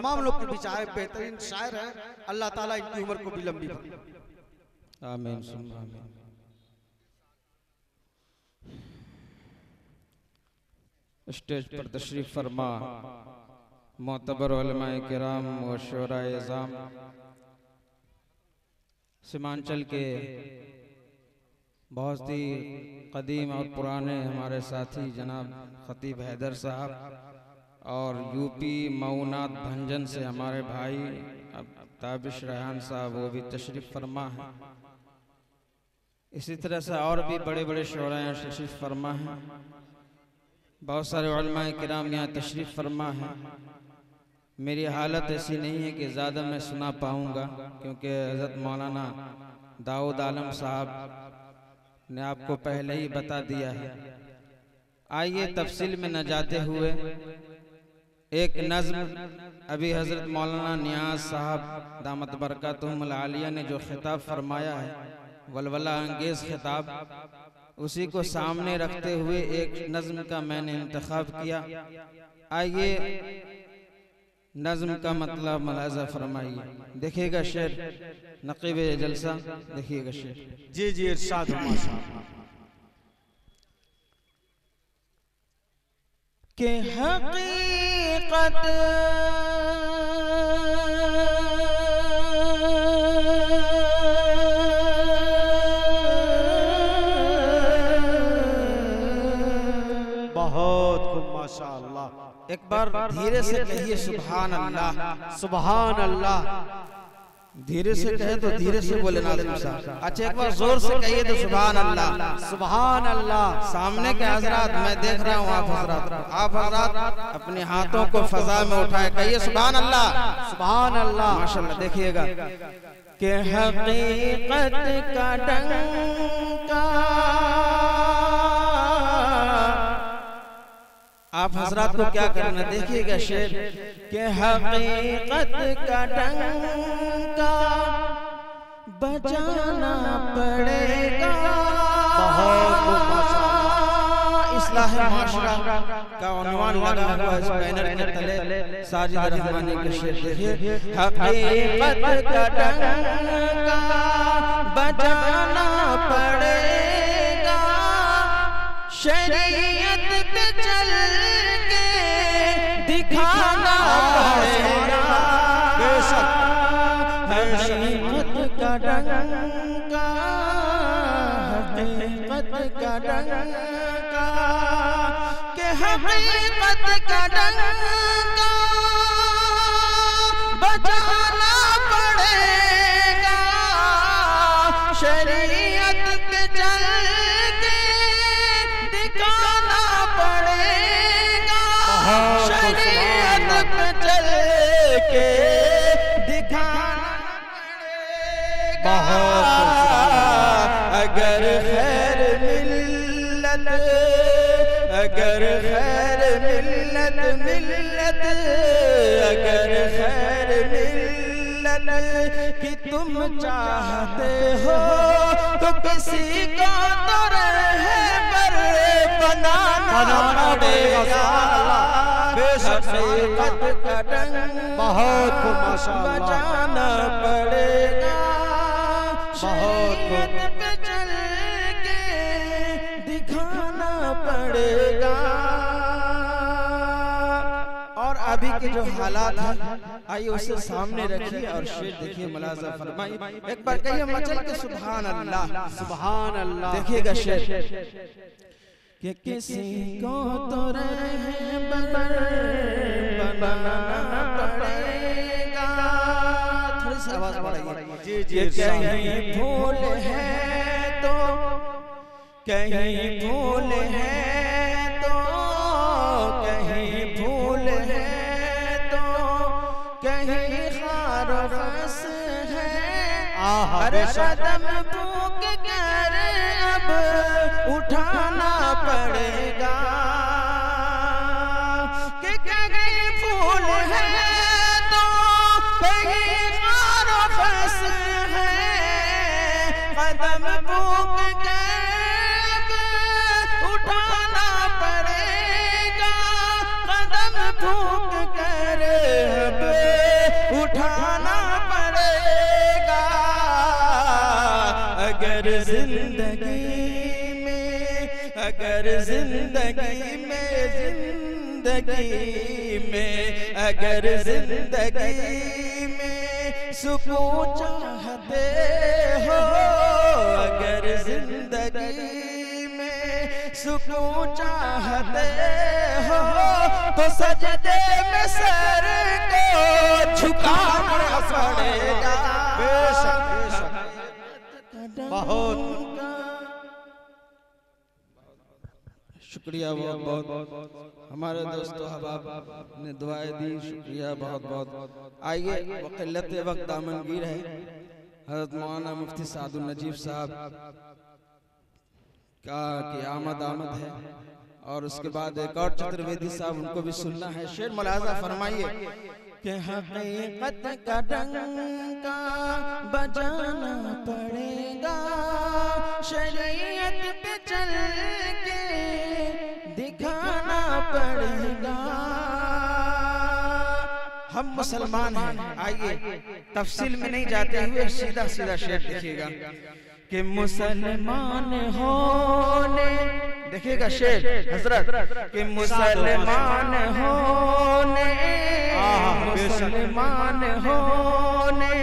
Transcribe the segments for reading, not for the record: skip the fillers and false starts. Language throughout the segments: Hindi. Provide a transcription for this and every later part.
तमाम लोग के बीच आए, बेहतरीन शायर हैं। अल्लाह ताला इनकी उम्र को भी लंबी करे। आमीन सुम्मा आमीन। स्टेज पर तशरीफ फरमा मोतबर उलमाए किराम व शोराए इज़ाम, सीमांचल के बहुत ही कदीम और पुराने हमारे साथी जनाब खतीब हैदर साहब और यूपी मऊनात भंजन से हमारे भाई ताबिश रेहान साहब, वो भी तशरीफ फरमा है। इसी तरह से और भी बड़े बड़े शोराए तशरीफ फरमा हैं। बहुत सारे उलमाए किराम यहाँ तशरीफ फरमा है। मेरी हालत ऐसी नहीं है कि ज़्यादा मैं सुना पाऊँगा, क्योंकि हज़रत मौलाना दाऊद आलम साहब ने आपको पहले ही बता दिया है। आइए तफसील में न जाते हुए एक नज़्म अभी हज़रत मौलाना नियाज़ साहब दामत बरकतहुमुल आलिया ने जो खिताब फरमाया है, वलवला अंगेज़ खिताब, उसी को सामने रखते हुए एक नज़्म का मैंने इंतखाब किया। आइए नज़्म का मतलब मुलाज़ा फरमाइए। देखिएगा शेर, नक़ीब जलसा, देखिएगा शेर। जी जी इरशाद हो माशाअल्लाह। के हकीकत बहुत खूब माशाअल्लाह। एक बार धीरे से कहिए सुभान अल्लाह। सुभान अल्लाह। धीरे से कहे तो धीरे से बोले नाज़िम साहब। अच्छा एक बार जोर से कहिए तो सुभान अल्लाह। सुभान अल्लाह। सामने के हजरात मैं देख रहा हूँ, आप हजरात अपने हाथों को फजा में उठाए, कहिए सुभान अल्लाह। सुभान अल्लाह। माशाअल्लाह। देखिएगा कि हकीकत का डंका, आप हजरात को क्या करना, देखिएगा शेर के हकीकत का डंका बजाना पड़ेगा। इस्लाह माशरा का उन्वान लगा हुआ इस बैनर के तले, साजिद रहमानी के शेर देखिए। हकीकत का डंका बजाना पड़ेगा, शरीयत पे चल के दिखाना पड़ेगा। हकीकत का डंका, हकीकत का डंका, के हकीकत का डंका बजाना पड़ेगा, शरीयत पे चल के दिखाना पड़ेगा, शरीयत पे चल के दिखाना पड़ेगा। अगर खैर मिल्लत, अगर खैर मिल्लत, मिल्लत अगर खैर मिल्लत कि तुम चाहते हो तो किसी को तो रहबर बनाना पड़ेगा। हकीकत का डंका बहुत माशाअल्लाह बजाना पड़ेगा, शरीयत पे चल के दिखाना पड़ेगा। और अभी के जो हालात हैं आइए उसे सामने रखिए और शेर देखिए, मुलाज़ा फरमाइए। एक बार कहिए मचल के सुभान अल्लाह। सुभान अल्लाह। देखिएगा शेर कि किसी को तो रहबर बनाना पड़ेगा। थोड़ी सी आवाज बढ़ाइए। जी जी कहीं भूल है तो, कहीं भूल है तो, कहीं भूल है तो, कहीं खारस है। हर कदम भूख कर अब उठाना पड़ेगा, कि कहीं भूल है तो कहीं खारस है। कदम भूख कर उठाना पड़ेगा, कदम भूख कर अब अगर जिंदगी में, अगर जिंदगी में, जिंदगी में, अगर जिंदगी में सुकून चाहते हो, अगर जिंदगी में सुकून चाहते हो, तो सजदे में सर को झुकाना पड़ेगा। बेशक बेशक, बहुत शुक्रिया, बहुत बहुत हमारे दोस्तों अहबाब ने दुआएं दी, शुक्रिया बहुत बहुत। आइए वक़िल्लत वक्त दामनगीर है, हज़रत मौलाना मुफ्ती सादुल नजीब साहब का की आमद है, और उसके बाद एक और चतुर्वेदी साहब, उनको भी सुनना है। शेर मुलाज़ा फरमाइए कि हकीकत का डंका बजाना पड़ेगा, शरीयत पे चल के दिखाना पड़ेगा। हम मुसलमान हैं। आइए तफसील में नहीं जाते हुए सीधा सीधा शेर देखिएगा कि मुसलमान होने, देखिएगा शेर हजरत, कि मुसलमान होने, मुसलमान होने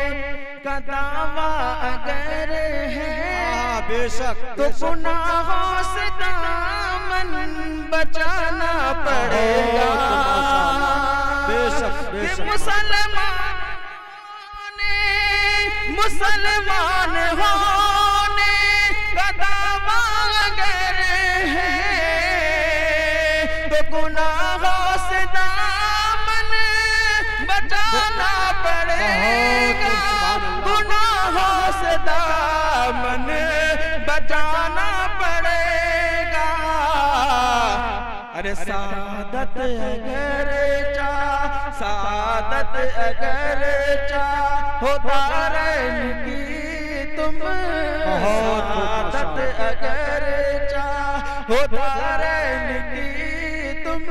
का दावा अगर है बेशक, तो गुनाहों से दामन बचाना पड़ेगा। बेशक बेशक, मुसलमान होने का दावा अगर है तो गुनाहों से दामन बचाना पड़ेगा, गुनाहों से दामन बचाना पड़ेगा। अरे सादत अगर सादत अगर हो दारैन की तुम, सादत अगर हो दारैन की तुम,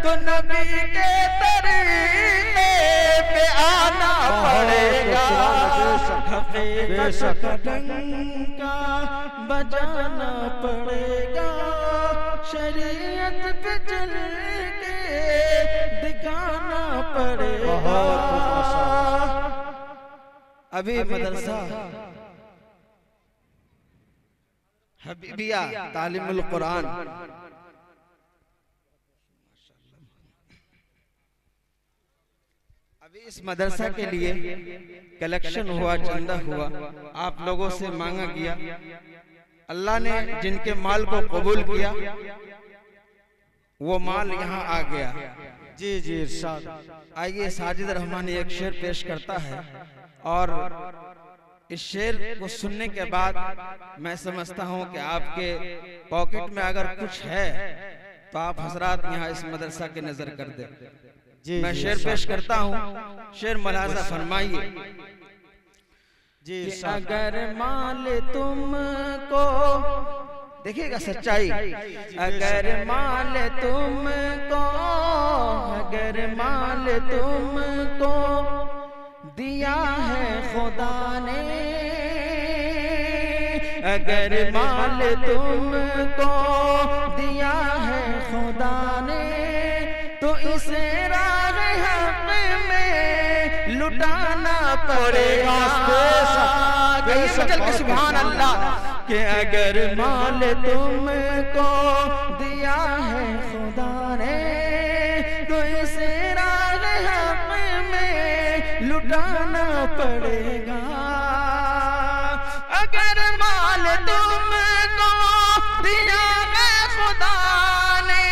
तो नबी के तरीके पे आना पड़ेगा। हकीकत का डंका बजाना पड़ेगा, शरीयत पे चल के दिखाना पड़ेगा। अभी मदरसा हबीबिया तालीमुल कुरान अभी इस मदरसा के लिए कलेक्शन हुआ, चंदा हुआ, आप लोगों से मांगा गया। अल्लाह ने जिनके माल को कबूल किया वो माल यहाँ आ गया। जी जी इरशाद। आइए साजिद रहमानी एक शेर पेश करता है, और इस शेर को सुनने के बाद मैं समझता हूँ कि आपके पॉकेट में अगर कुछ है तो आप हजरात यहाँ इस मदरसा के नजर कर दे। जी मैं शेर पेश करता हूँ, शेर मुलाज़ा फरमाइए जी। अगर माल तुमको, देखिएगा सच्चाई, अगर माल तुमको, अगर माल तुमको दिया है खुदा ने, अगर माल तुमको दिया है खुदा ने, तो इसे राह हक में लुटाना पड़ेगा। चल के सुभान अल्लाह, कि अगर माल तुमको दिया है खुदा ने, तो इसे राह हक में लुटाना पड़ेगा। अगर माल तुमको दिया है खुदा ने,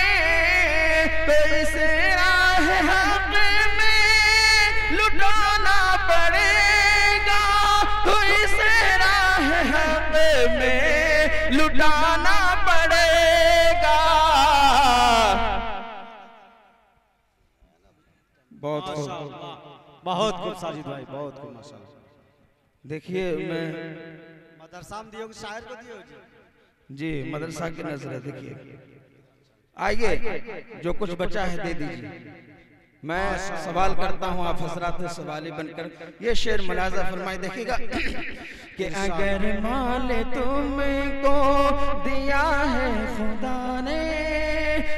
तो इसे राह हक में लुटाना पड़ेगा, तो इसे राह हक में लुटाना पड़ेगा। बहुत बहुत खूब साजिद भाई, बहुत खूब माशाल्लाह। देखिए मैं मदरसा में दियो कि शायर को दियो जी मदरसा की नजर है। देखिए आइए जो कुछ बचा है दे दीजिए। मैं सवाल करता हूँ, आप हजरात सवाली बनकर ये शेर मुलाजा फरमाए। देखिएगा कि अगर माल तुमको दिया है खुदा ने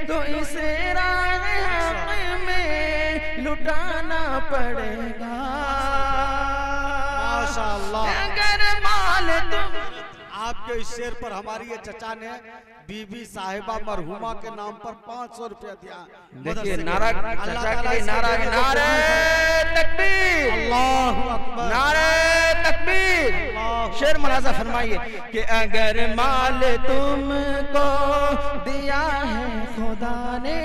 तो इसे राह हक में लुटाना पड़ेगा। माशाअल्लाह। अगर माल तुम आपके इस शेर पर हमारी ये चचा ने बीबी साहिबा मरहुमा के नाम पर 500 रुपया दिया। देखिए नारा चचा के लिए नारा है, नारे तकबीर, अल्लाहु अकबर, नारे तकबीर। शेर मुलाजा फरमाइए कि अगर माल तुमको दिया है खुदा ने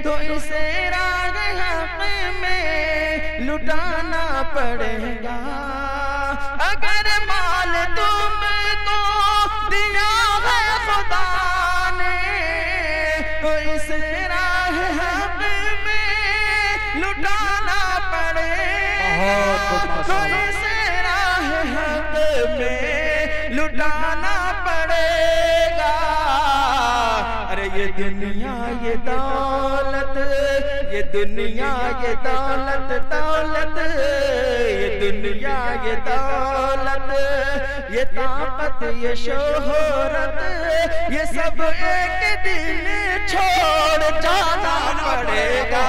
तो इसे राह हक में लुटाना पड़ेगा। अगर माल तुमको दिया है खुदा ने तो इसे राह हक में लुटाना पड़ेगा। तो इसे राह हक में लुटाना पड़ेगा। अरे ये दुनिया ये दौलत, ये दुनिया ये दौलत, दौलत ये दुनिया ये दौलत, ये ताकत ये शोहरत, ये सब एक दिन छोड़ जाना पड़ेगा।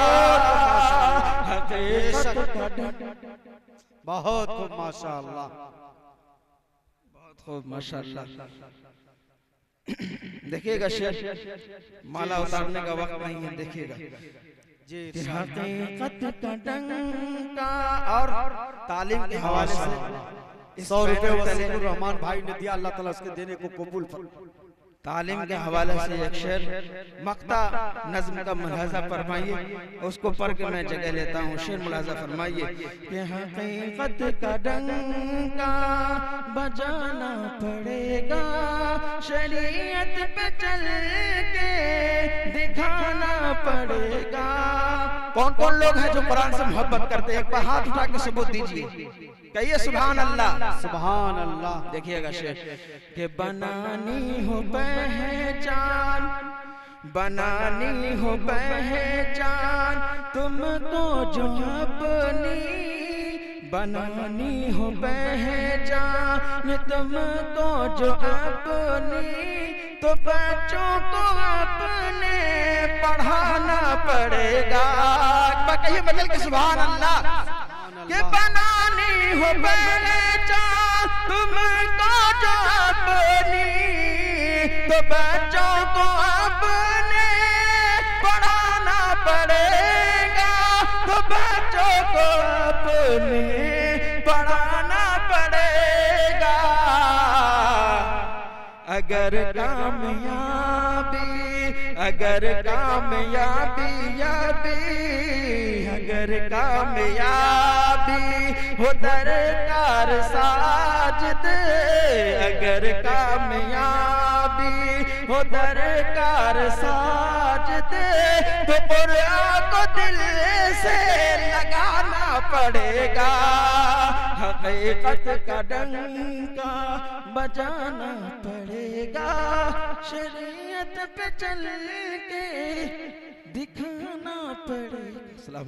बहुत खूब माशाअल्लाह, बहुत खूब माशाअल्लाह। देखिएगा शेर, माला उतारने का वक्त नहीं है। देखिएगा जी हकीकत का डंका और तालीम के हवाले से 100 रुपए वसीकुर रहमान भाई ने दिया, अल्लाह ताला उसके देने को कबूल फरमाए। तालीम के हवाले से एक शेर मक्ता नज्म का मुलाजा फरमाइए, उसको पढ़ के मैं जगह लेता हूँ। शेर मुलाजा फरमाइए कि हकीकत का डंका बजाना पड़ेगा, शरीयत पे चल के दिखाना पड़ेगा। कौन कौन लोग हैं जो कुरान से मोहब्बत करते हैं? एक बार हाथ उठा के सबूत दीजिए, कहिए सुभान अल्लाह, सुभान अल्लाह। देखिएगा शेर कि बनानी हो पहचान, बनानी हो पहचान तुमको जो अपनी, बनानी हो पहचान तुमको जो अपनी, तो बच्चों को अपने पढ़ाना पड़ेगा। कहिए बदल के सुभान अल्लाह। कि बनानी हो पहचान तुमको जो अपनी, तो बच्चों को अपने पढ़ाना पड़ेगा। तो बच्चों को अपने पढ़ाना पड़ेगा। अगर कामयाबी, अगर कामयाबी याबी, अगर कामयाबी हो दरकार साजिद, अगर कामयाबी हो दरकार साजिद, तो कुरान को दिल से लगाना पड़ेगा। हकीकत का डंका बजाना पड़ेगा, शरीयत पे चल के दिखाना पड़ेगा।